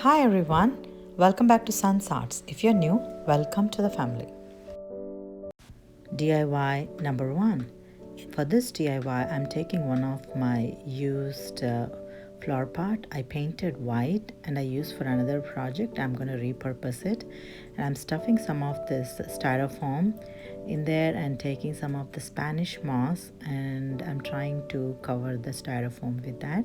Hi everyone, welcome back to Sun's Arts. If you're new, welcome to the family. DIY number 1. For this DIY, I'm taking one of my used flower pot. I painted white and I used for another project. I'm going to repurpose it. And I'm stuffing some of this styrofoam in there and taking some of the Spanish moss, and I'm trying to cover the styrofoam with that.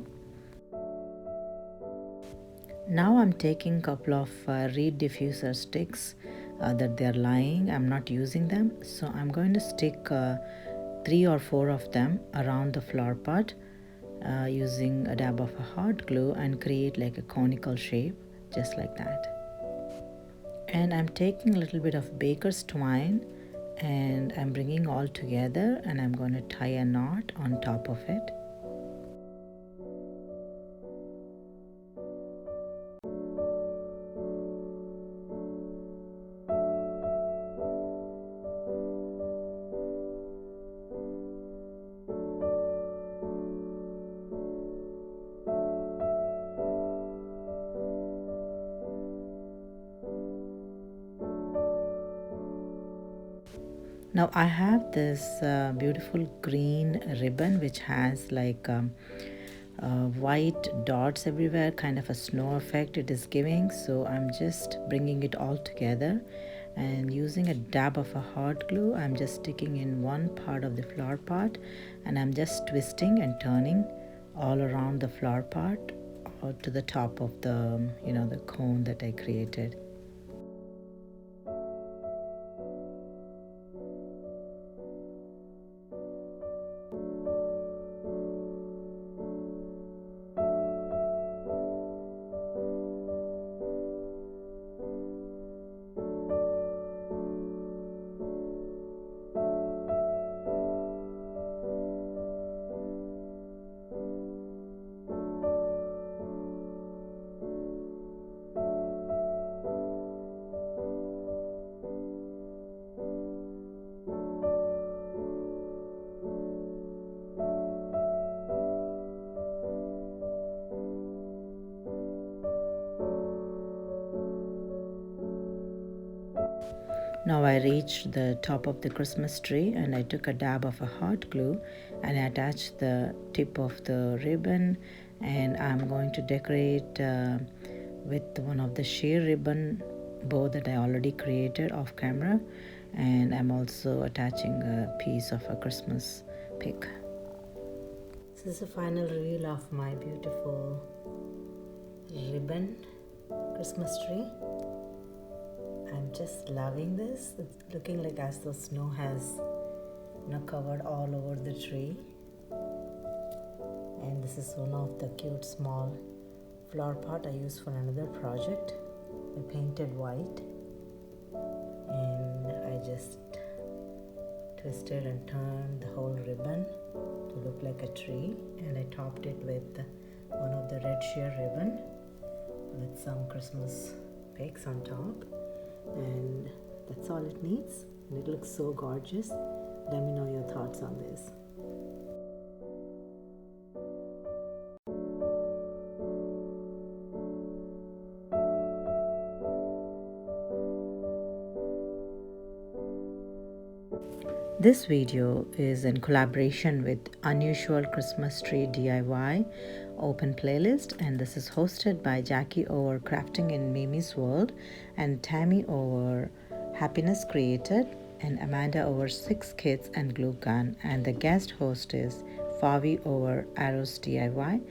Now I'm taking a couple of reed diffuser sticks that they're lying. I'm not using them, so I'm going to stick 3 or 4 of them around the flower pot using a dab of a hot glue and create like a conical shape, just like that. And I'm taking a little bit of baker's twine and I'm bringing all together, and I'm going to tie a knot on top of it. Now I have this beautiful green ribbon which has like white dots everywhere, kind of a snow effect it is giving. So I'm just bringing it all together and using a dab of a hot glue, I'm just sticking in one part of the flower pot and I'm just twisting and turning all around the flower pot to the top of the the cone that I created. Now I reached the top of the Christmas tree and I took a dab of a hot glue and I attached the tip of the ribbon, and I'm going to decorate with one of the sheer ribbon bow that I already created off camera, and I'm also attaching a piece of a Christmas pick. This is the final reveal of my beautiful ribbon Christmas tree. I'm just loving this. It's looking like as though snow has covered all over the tree. And this is one of the cute small flower pot I used for another project. I painted white and I just twisted and turned the whole ribbon to look like a tree, and I topped it with one of the red sheer ribbon with some Christmas pigs on top. And that's all it needs, and it looks so gorgeous. Let me know your thoughts on this. This video is in collaboration with Unusual Christmas Tree DIY open playlist, and this is hosted by Jackie over Crafting in Mimi's World and Tami over Happiness Created and Amanda over 6 Kids and Glue Gun, and the guest host is Favi over Arrows DIY,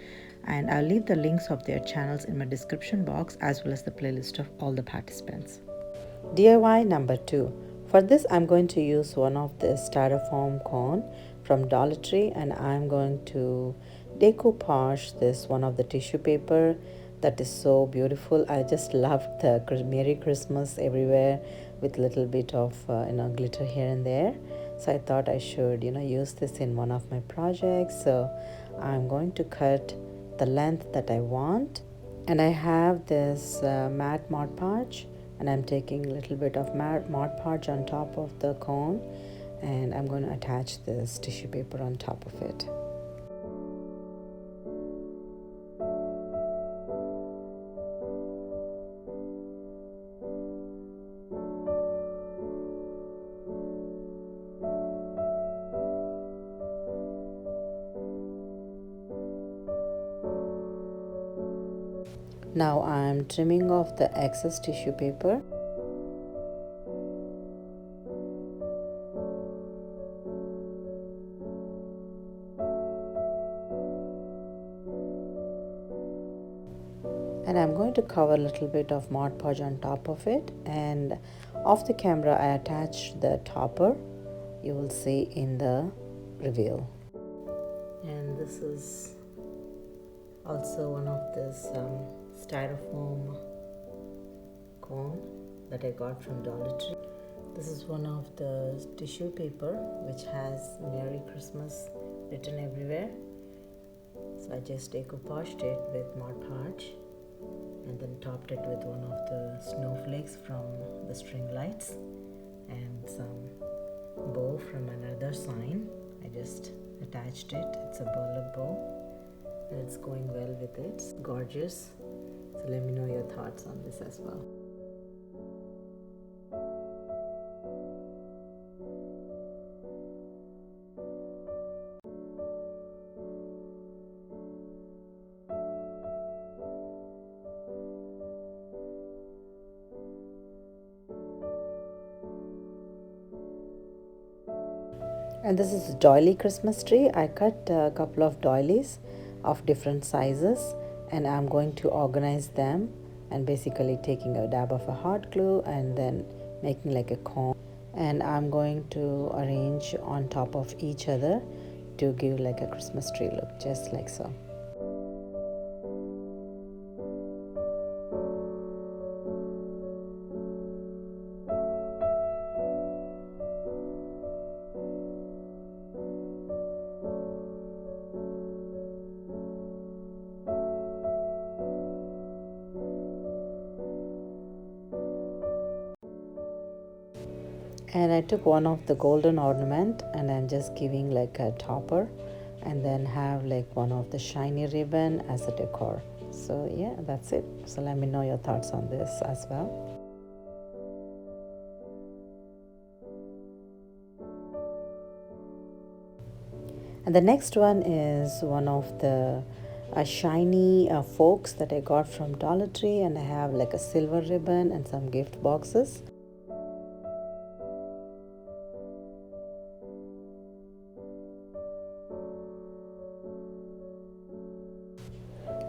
and I'll leave the links of their channels in my description box as well as the playlist of all the participants. DIY number 2. For this I'm going to use one of the styrofoam cone from Dollar Tree, and I'm going to decoupage this one of the tissue paper that is so beautiful. I just love the Merry Christmas everywhere with little bit of glitter here and there. So I thought I should use this in one of my projects. So I'm going to cut the length that I want, and I have this matte Mod Podge, and I'm taking a little bit of Mod Podge on top of the cone, and I'm going to attach this tissue paper on top of it. Now I'm trimming off the excess tissue paper. And I'm going to cover a little bit of Mod Podge on top of it, and off the camera I attached the topper. You will see in the reveal. And this is also one of this styrofoam cone that I got from Dollar Tree. This is one of the tissue paper which has Merry Christmas written everywhere. So I just decoupaged it with Mod Podge and then topped it with one of the snowflakes from the string lights and some bow from another sign. I just attached it. It's a burlap bow and it's going well with it. It's gorgeous. So let me know your thoughts on this as well. And this is Doily Christmas tree. I cut a couple of doilies of different sizes and I'm going to organize them and basically taking a dab of a hot glue and then making like a cone, and I'm going to arrange on top of each other to give like a Christmas tree look, just like so. And I took one of the golden ornament and I'm just giving like a topper and then have like one of the shiny ribbon as a decor. So yeah, that's it. So let me know your thoughts on this as well. And the next one is one of the shiny forks that I got from Dollar Tree, and I have like a silver ribbon and some gift boxes.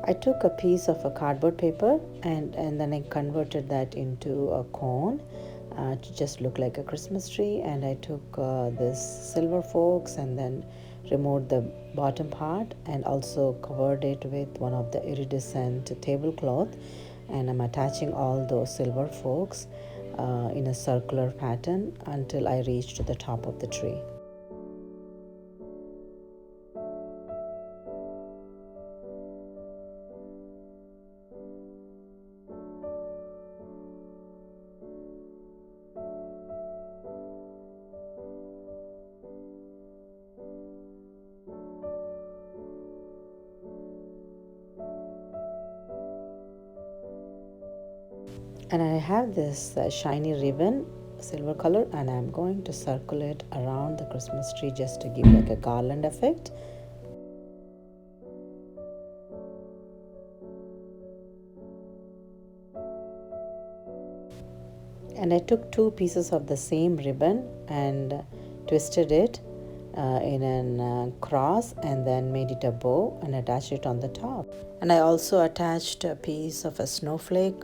I took a piece of a cardboard paper and then I converted that into a cone to just look like a Christmas tree, and I took this silver forks and then removed the bottom part and also covered it with one of the iridescent tablecloth, and I'm attaching all those silver forks in a circular pattern until I reach to the top of the tree. And I have this shiny ribbon, silver color, and I'm going to circle it around the Christmas tree just to give like a garland effect. And I took two pieces of the same ribbon and twisted it in a cross and then made it a bow and attached it on the top. And I also attached a piece of a snowflake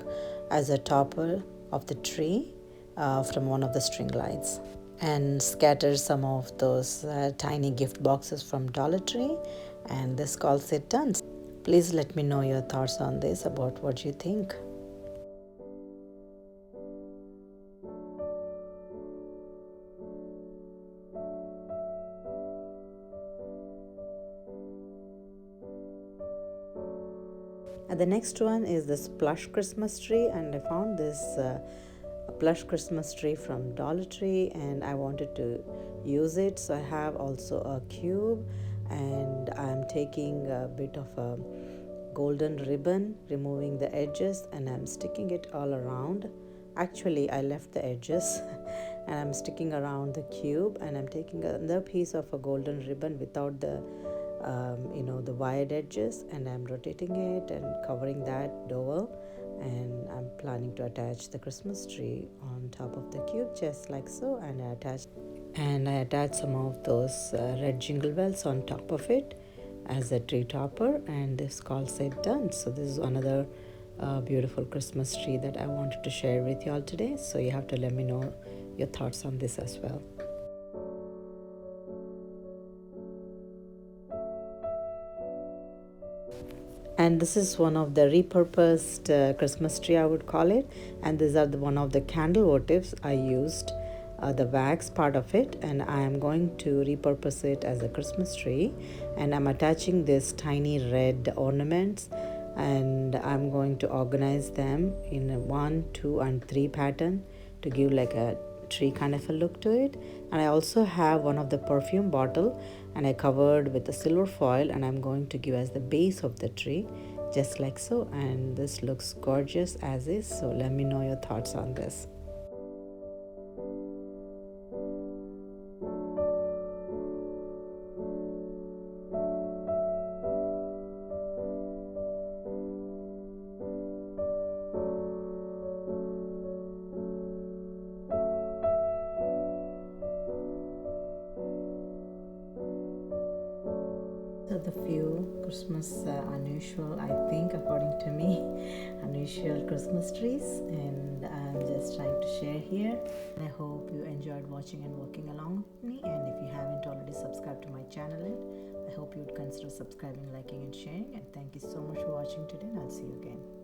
as a topper of the tree from one of the string lights, and scattered some of those tiny gift boxes from Dollar Tree, and this calls it done. Please let me know your thoughts on this, about what you think. And the next one is this Plush Christmas tree, and I found this Plush Christmas tree from Dollar Tree and I wanted to use it. So I have also a cube and I'm taking a bit of a golden ribbon, removing the edges, and I'm sticking it all around. Actually, I left the edges and I'm sticking around the cube, and I'm taking another piece of a golden ribbon without the the wired edges, and I'm rotating it and covering that dowel, and I'm planning to attach the Christmas tree on top of the cube just like so. And I attached some of those red jingle bells on top of it as a tree topper, and this calls it done. So this is another beautiful Christmas tree that I wanted to share with you all today. So you have to let me know your thoughts on this as well. And this is one of the repurposed Christmas tree, I would call it. And these are one of the candle votives. I used the wax part of it, and I am going to repurpose it as a Christmas tree. And I'm attaching this tiny red ornaments, and I'm going to organize them in a 1, 2, and 3 pattern to give like a tree kind of a look to it. And I also have one of the perfume bottle, and I covered with a silver foil, and I'm going to give as the base of the tree just like so. And this looks gorgeous as is. So let me know your thoughts on this. So the few Christmas unusual, I think according to me, unusual Christmas trees, and I'm just trying to share here. I hope you enjoyed watching and working along with me, and if you haven't already subscribed to my channel yet, I hope you would consider subscribing, liking and sharing. And thank you so much for watching today, and I'll see you again.